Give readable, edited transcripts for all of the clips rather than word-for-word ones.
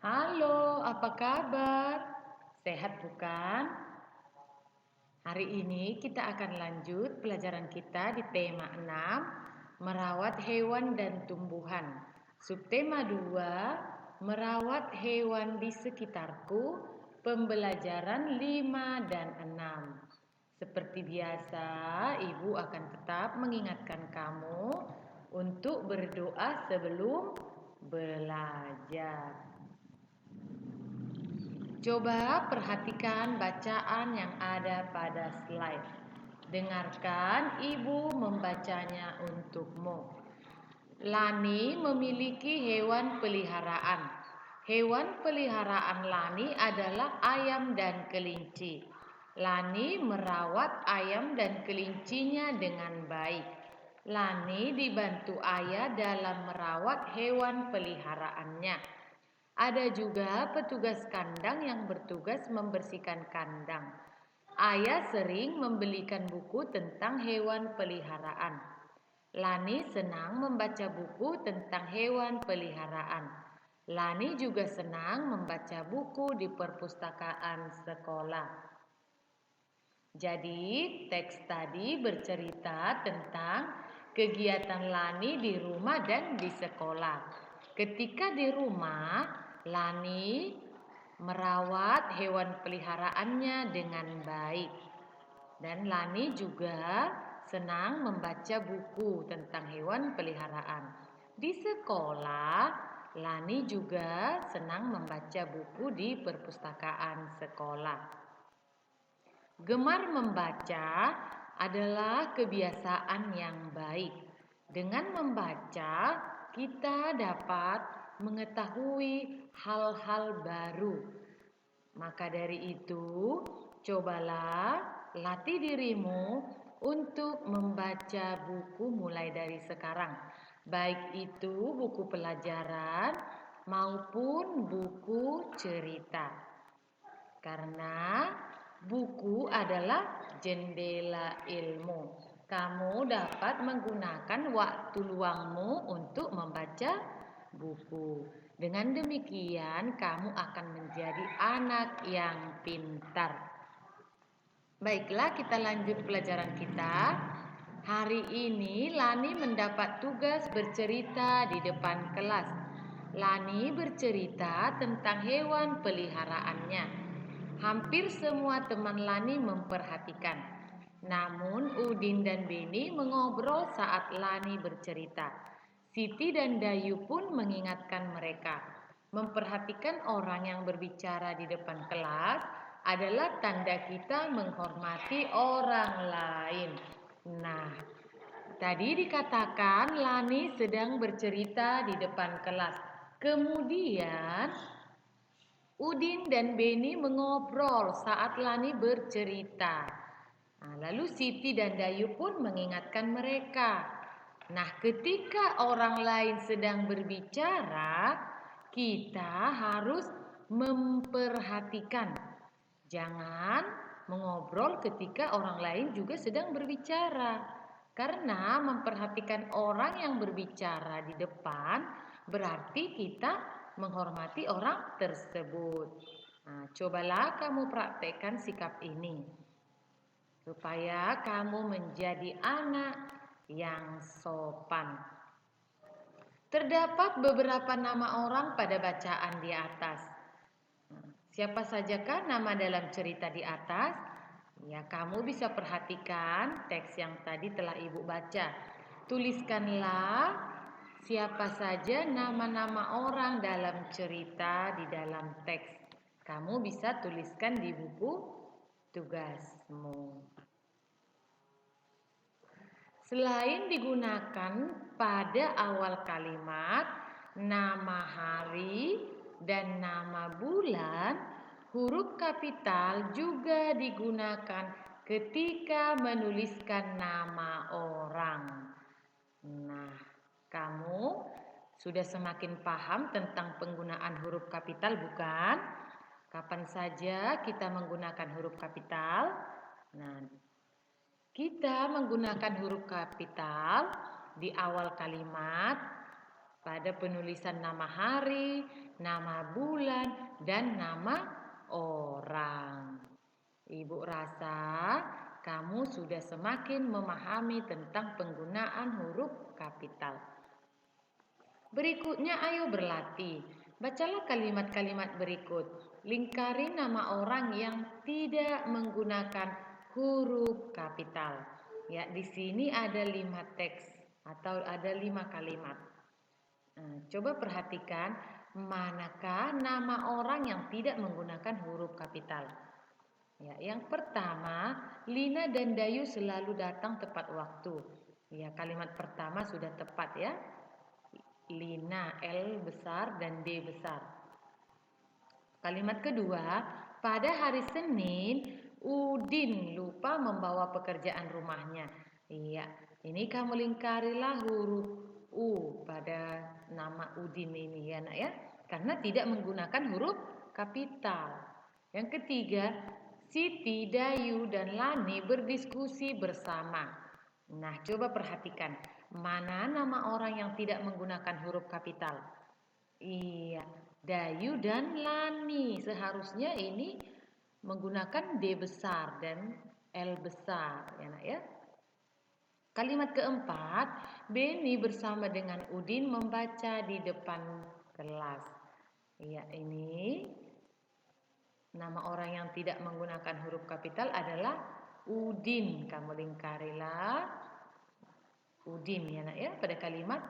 Halo, apa kabar? Sehat bukan? Hari ini kita akan lanjut pelajaran kita di tema 6, merawat hewan dan tumbuhan. Subtema 2, merawat hewan di sekitarku, pembelajaran 5 dan 6. Seperti biasa, Ibu akan tetap mengingatkan kamu untuk berdoa sebelum belajar. Coba perhatikan bacaan yang ada pada slide. Dengarkan ibu membacanya untukmu. Lani memiliki hewan peliharaan. Hewan peliharaan Lani adalah ayam dan kelinci. Lani merawat ayam dan kelincinya dengan baik. Lani dibantu ayah dalam merawat hewan peliharaannya. Ada juga petugas kandang yang bertugas membersihkan kandang. Ayah sering membelikan buku tentang hewan peliharaan. Lani senang membaca buku tentang hewan peliharaan. Lani juga senang membaca buku di perpustakaan sekolah. Jadi, teks tadi bercerita tentang kegiatan Lani di rumah dan di sekolah. Ketika di rumah, Lani merawat hewan peliharaannya dengan baik. Dan Lani juga senang membaca buku tentang hewan peliharaan. Di sekolah, Lani juga senang membaca buku di perpustakaan sekolah. Gemar membaca adalah kebiasaan yang baik. Dengan membaca, kita dapat mengetahui hal-hal baru. Maka dari itu, cobalah latih dirimu untuk membaca buku mulai dari sekarang. Baik itu buku pelajaran maupun buku cerita. Karena buku adalah jendela ilmu. Kamu dapat menggunakan waktu luangmu untuk membaca buku. Dengan demikian, kamu akan menjadi anak yang pintar. Baiklah, kita lanjut pelajaran kita. Hari ini Lani mendapat tugas bercerita di depan kelas. Lani bercerita tentang hewan peliharaannya. Hampir semua teman Lani memperhatikan. Namun Udin dan Beni mengobrol saat Lani bercerita. Siti dan Dayu pun mengingatkan mereka. Memperhatikan orang yang berbicara di depan kelas adalah tanda kita menghormati orang lain. Nah, tadi dikatakan Lani sedang bercerita di depan kelas. Kemudian Udin dan Beni mengobrol saat Lani bercerita. Lalu Siti dan Dayu pun mengingatkan mereka. Nah, ketika orang lain sedang berbicara, kita harus memperhatikan. Jangan mengobrol ketika orang lain juga sedang berbicara. Karena memperhatikan orang yang berbicara di depan berarti kita menghormati orang tersebut. Nah, cobalah kamu praktekkan sikap ini supaya kamu menjadi anak yang sopan. Terdapat beberapa nama orang pada bacaan di atas. Siapa sajakah nama dalam cerita di atas? Ya, kamu bisa perhatikan teks yang tadi telah Ibu baca. Tuliskanlah siapa saja nama-nama orang dalam cerita di dalam teks. Kamu bisa tuliskan di buku tugasmu. Selain digunakan pada awal kalimat, nama hari dan nama bulan, huruf kapital juga digunakan ketika menuliskan nama orang. Nah, kamu sudah semakin paham tentang penggunaan huruf kapital, bukan? Kapan saja kita menggunakan huruf kapital? Nah, kita menggunakan huruf kapital di awal kalimat pada penulisan nama hari, nama bulan, dan nama orang. Ibu rasa kamu sudah semakin memahami tentang penggunaan huruf kapital. Berikutnya ayo berlatih. Bacalah kalimat-kalimat berikut. Lingkari nama orang yang tidak menggunakan huruf kapital. Ya, di sini ada 5 teks atau ada 5 kalimat. Coba perhatikan manakah nama orang yang tidak menggunakan huruf kapital. Ya, yang pertama, Lina dan Dayu selalu datang tepat waktu. Ya, kalimat pertama sudah tepat ya. Lina, L besar dan D besar. Kalimat kedua, pada hari Senin, Udin lupa membawa pekerjaan rumahnya. Iya, ini kamu lingkarilah huruf U pada nama Udin ini ya nak ya. Karena tidak menggunakan huruf kapital. Yang ketiga, Siti, Dayu, dan Lani berdiskusi bersama. Nah, coba perhatikan. Mana nama orang yang tidak menggunakan huruf kapital? Iya, Dayu dan Lani. Seharusnya ini menggunakan D besar dan L besar, ya nak ya. Kalimat keempat, Beni bersama dengan Udin membaca di depan kelas. Iya, ini nama orang yang tidak menggunakan huruf kapital adalah Udin. Kamu lingkarilah Udin ya nak ya pada kalimat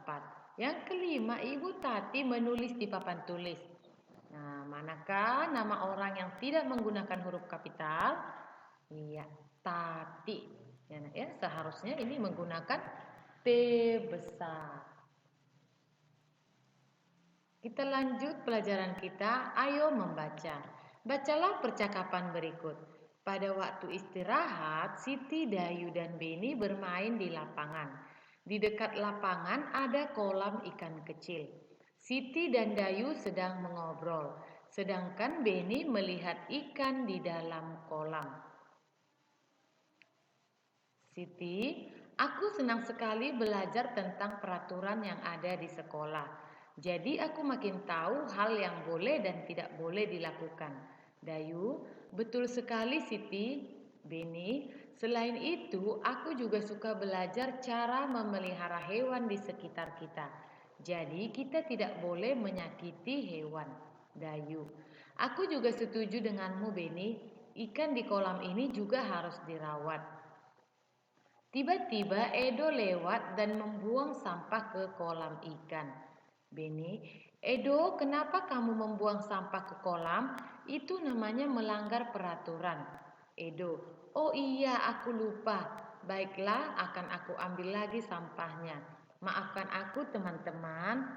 4. Yang kelima, Ibu Tati menulis di papan tulis. Nah, manakah nama orang yang tidak menggunakan huruf kapital? Iya, Tati. Ya nak ya, seharusnya ini menggunakan T besar. Kita lanjut pelajaran kita. Ayo membaca. Bacalah percakapan berikut. Pada waktu istirahat, Siti, Dayu, dan Beni bermain di lapangan. Di dekat lapangan ada kolam ikan kecil. Siti dan Dayu sedang mengobrol, sedangkan Beni melihat ikan di dalam kolam. Siti, aku senang sekali belajar tentang peraturan yang ada di sekolah. Jadi aku makin tahu hal yang boleh dan tidak boleh dilakukan. Dayu, betul sekali Siti. Beni, selain itu aku juga suka belajar cara memelihara hewan di sekitar kita. Jadi kita tidak boleh menyakiti hewan. Dayu, aku juga setuju denganmu Beni. Ikan di kolam ini juga harus dirawat. Tiba-tiba Edo lewat dan membuang sampah ke kolam ikan. Beni, Edo, kenapa kamu membuang sampah ke kolam? Itu namanya melanggar peraturan. Edo, oh iya aku lupa. Baiklah, akan aku ambil lagi sampahnya. Maafkan aku teman-teman.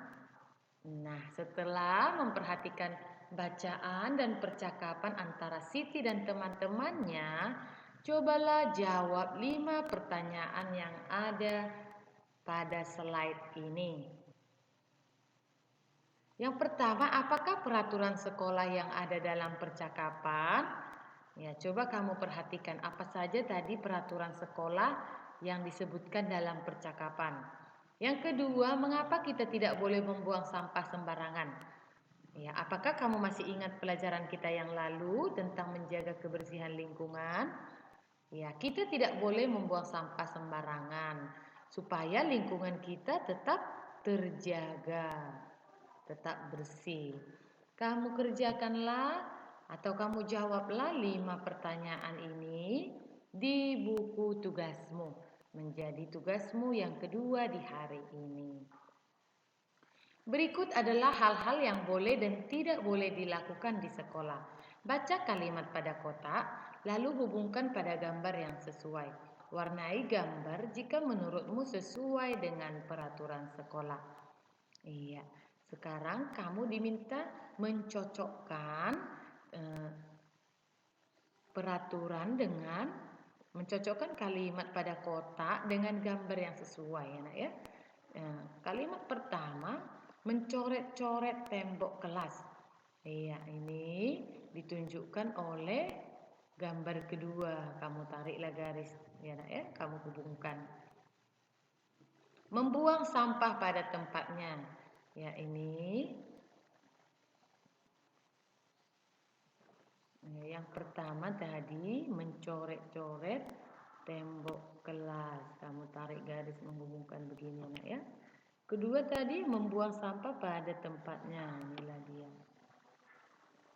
Nah, setelah memperhatikan bacaan dan percakapan antara Siti dan teman-temannya, cobalah jawab 5 pertanyaan yang ada pada slide ini. Yang pertama, apakah peraturan sekolah yang ada dalam percakapan? Ya, coba kamu perhatikan apa saja tadi peraturan sekolah yang disebutkan dalam percakapan. Yang kedua, mengapa kita tidak boleh membuang sampah sembarangan? Ya, apakah kamu masih ingat pelajaran kita yang lalu tentang menjaga kebersihan lingkungan? Ya, kita tidak boleh membuang sampah sembarangan supaya lingkungan kita tetap terjaga, tetap bersih. Kamu kerjakanlah atau kamu jawablah 5 pertanyaan ini di buku tugasmu. Menjadi tugasmu yang kedua di hari ini. Berikut adalah hal-hal yang boleh dan tidak boleh dilakukan di sekolah. Baca kalimat pada kotak, lalu hubungkan pada gambar yang sesuai. Warnai gambar jika menurutmu sesuai dengan peraturan sekolah. Iya, sekarang kamu diminta mencocokkan peraturan dengan mencocokkan kalimat pada kotak dengan gambar yang sesuai ya nak ya. Kalimat pertama, mencoret-coret tembok kelas. Iya, ini ditunjukkan oleh gambar kedua. Kamu tariklah garis ya nak ya, kamu hubungkan. Membuang sampah pada tempatnya. Ya, ini. Yang pertama tadi mencoret-coret tembok kelas. Kamu tarik garis menghubungkan begini, anak ya. Kedua tadi membuang sampah pada tempatnya. Inilah dia.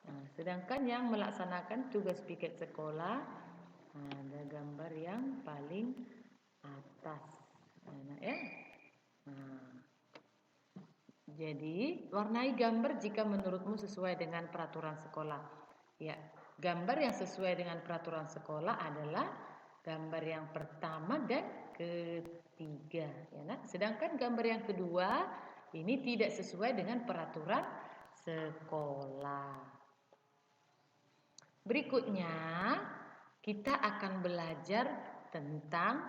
Nah, sedangkan yang melaksanakan tugas piket sekolah, ada gambar yang paling atas, anak ya. Nah, jadi warnai gambar jika menurutmu sesuai dengan peraturan sekolah. Ya, gambar yang sesuai dengan peraturan sekolah adalah gambar yang pertama dan ketiga, ya nak. Sedangkan gambar yang kedua ini tidak sesuai dengan peraturan sekolah. Berikutnya kita akan belajar tentang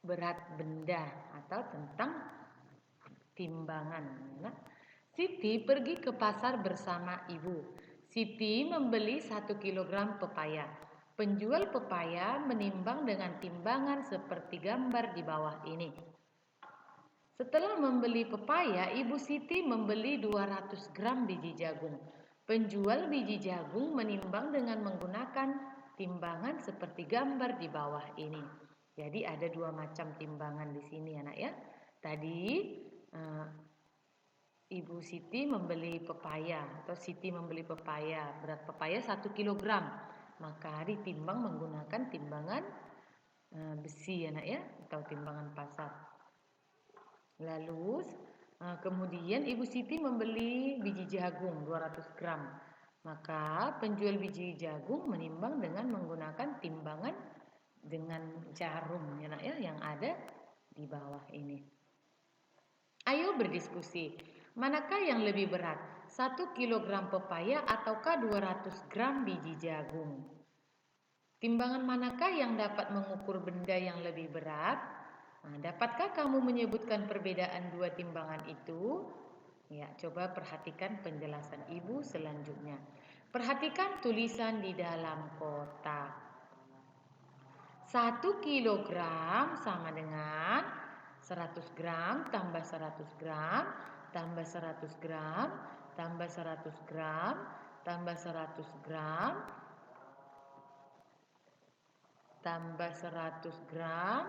berat benda atau tentang timbangan. Nah, Siti pergi ke pasar bersama ibu. Siti membeli 1 kilogram pepaya. Penjual pepaya menimbang dengan timbangan seperti gambar di bawah ini. Setelah membeli pepaya, Ibu Siti membeli 200 gram biji jagung. Penjual biji jagung menimbang dengan menggunakan timbangan seperti gambar di bawah ini. Jadi ada dua macam timbangan di sini, anak ya. Tadi Ibu Siti membeli pepaya atau Siti membeli pepaya, berat pepaya 1 kilogram. Maka ditimbang menggunakan timbangan besi, anak ya, atau timbangan pasar. Lalu kemudian Ibu Siti membeli biji jagung 200 gram. Maka penjual biji jagung menimbang dengan menggunakan timbangan dengan jarum, ya nak ya, yang ada di bawah ini. Ayo berdiskusi. Manakah yang lebih berat? 1 kilogram pepaya ataukah 200 gram biji jagung? Timbangan manakah yang dapat mengukur benda yang lebih berat? Nah, dapatkah kamu menyebutkan perbedaan dua timbangan itu? Ya, coba perhatikan penjelasan ibu selanjutnya. Perhatikan tulisan di dalam kotak. 1 kilogram sama dengan 100 gram tambah 100 gram tambah 100 gram tambah 100 gram tambah 100 gram tambah 100 gram.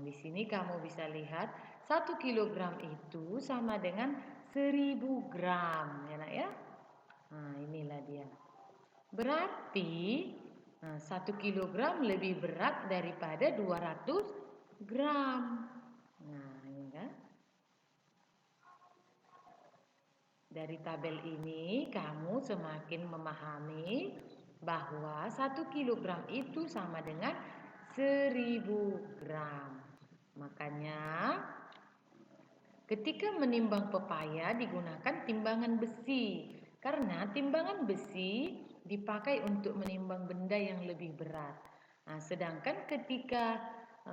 Di sini kamu bisa lihat 1 kilogram itu sama dengan 1000 gram, ya nak ya. Nah, inilah dia. Berarti 1 kilogram lebih berat daripada 200 gram. Nah, ini kan. Dari tabel ini kamu semakin memahami bahwa 1 kilogram itu sama dengan 1000 gram. Makanya ketika menimbang pepaya digunakan timbangan besi. Karena timbangan besi dipakai untuk menimbang benda yang lebih berat. Nah, sedangkan ketika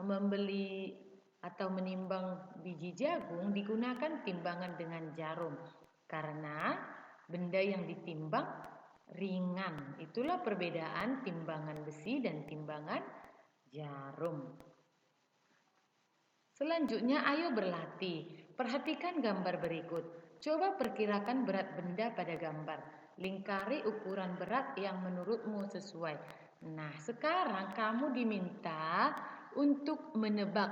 membeli atau menimbang biji jagung digunakan timbangan dengan jarum. Karena benda yang ditimbang ringan. Itulah perbedaan timbangan besi dan timbangan jarum. Selanjutnya ayo berlatih. Perhatikan gambar berikut. Coba perkirakan berat benda pada gambar. Lingkari ukuran berat yang menurutmu sesuai. Nah, sekarang kamu diminta untuk menebak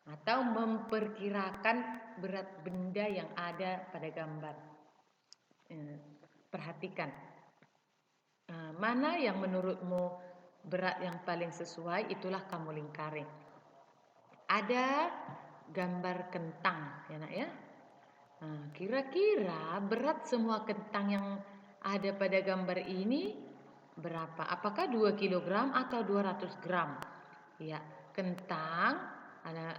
atau memperkirakan berat benda yang ada pada gambar. Perhatikan. Mana yang menurutmu berat yang paling sesuai, itulah kamu lingkari. Ada gambar kentang, ya nak ya. Kira-kira berat semua kentang yang ada pada gambar ini berapa? Apakah 2 kg atau 200 gram? Ya, kentang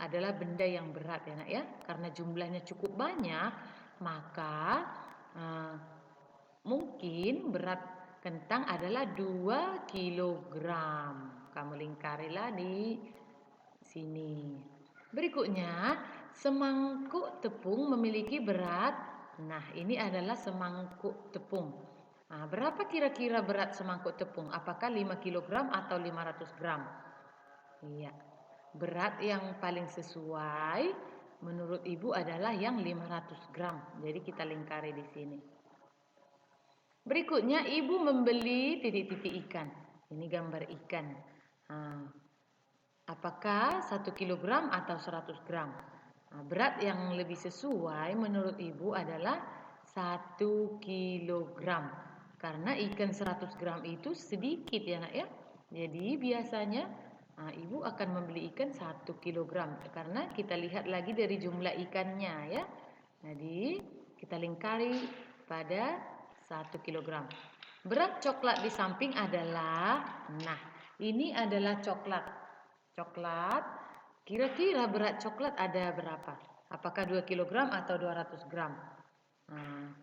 adalah benda yang berat, ya nak ya. Karena jumlahnya cukup banyak, maka mungkin berat kentang adalah 2 kilogram. Kamu lingkarilah di sini. Berikutnya, semangkuk tepung memiliki berat. Nah, ini adalah semangkuk tepung. Nah, berapa kira-kira berat semangkuk tepung? Apakah 5 kg atau 500 gram? Iya. berat yang paling sesuai menurut Ibu adalah yang 500 gram. Jadi kita lingkari di sini. Berikutnya Ibu membeli titik-titik ikan. Ini gambar ikan. Apakah 1 kilogram atau 100 gram? Berat yang lebih sesuai menurut Ibu adalah 1 kilogram. Karena ikan 100 gram itu sedikit ya nak ya. Jadi biasanya Ibu akan membeli ikan 1 kilogram. Karena kita lihat lagi dari jumlah ikannya ya. Jadi kita lingkari pada 1 kilogram. Berat coklat di samping adalah, nah ini adalah coklat. Coklat, kira-kira berat coklat ada berapa? Apakah 2 kilogram atau 200 gram?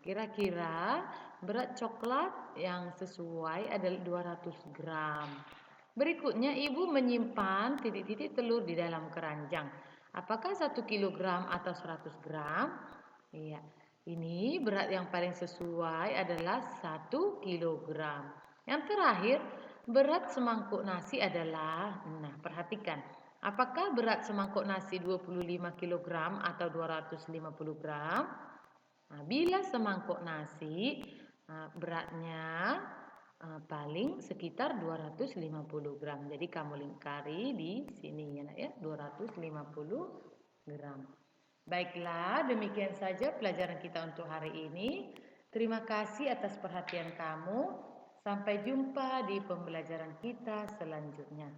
Kira-kira berat coklat yang sesuai adalah 200 gram. Berikutnya Ibu menyimpan titik-titik telur di dalam keranjang. Apakah 1 kilogram atau 100 gram? Iya. Ini berat yang paling sesuai adalah 1 kilogram. Yang terakhir, berat semangkuk nasi adalah, nah perhatikan, apakah berat semangkuk nasi 25 kilogram atau 250 gram? Bila semangkuk nasi beratnya paling sekitar 250 gram. Jadi kamu lingkari di sini ya, 250 gram. Baiklah, demikian saja pelajaran kita untuk hari ini. Terima kasih atas perhatian kamu. Sampai jumpa di pembelajaran kita selanjutnya.